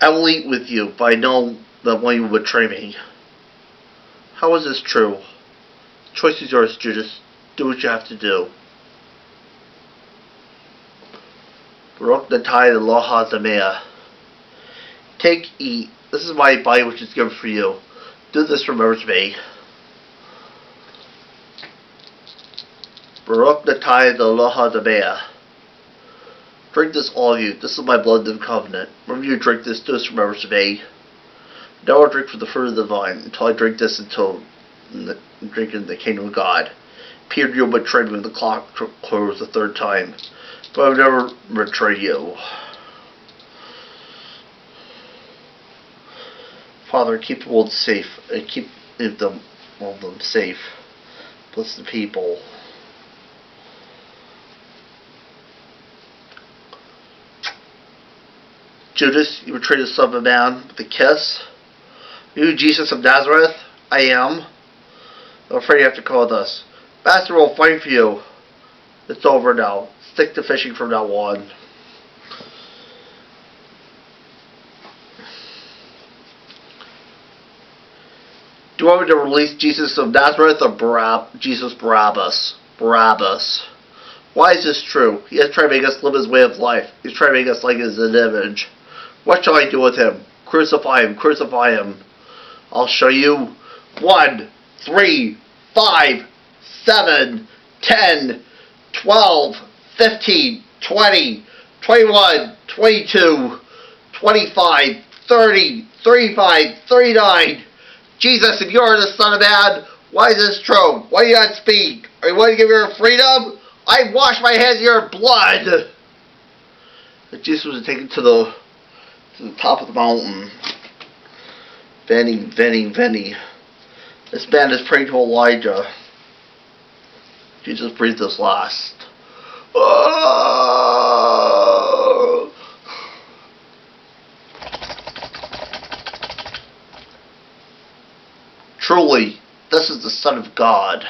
I will eat with you, but I know that one you will betray me. How is this true? The choice is yours, Judas. Do what you have to do. Baruch Natai Eloha Zamea. Take, eat. This is my body which is given for you. Do this, remember to me. Baruch Natai Eloha Zamea. Drink this, all of you. This is my blood of the covenant. Whenever you drink this, do this, remember to me. Now I drink from the fruit of the vine, until I drink this drink in the kingdom of God. Peter, you'll betray me when the clock closes the third time. But I will never betray you. Father, keep the world safe, and keep all of them safe. Bless the people. Judas, you betrayed the Son of Man with a kiss. You, Jesus of Nazareth, I am. I'm afraid you have to call with us. Master will fight for you. It's over now. Stick to fishing from now on. Do you want me to release Jesus of Nazareth or Jesus Barabbas? Barabbas. Why is this true? He has tried to make us live his way of life. He's trying to make us like his image. What shall I do with him? Crucify him, crucify him. I'll show you. 1, 3, 5, 7, 10, 12, 15, 20, 21, 22, 25, 30, 35, 39. Jesus, if you are the Son of Man, why is this true? Why do you not speak? Are you willing to give your freedom? I wash my hands in your blood. But Jesus was taken to the top of the mountain. Veni. This man is praying to Elijah. Jesus breathed his last. Truly, this is the Son of God.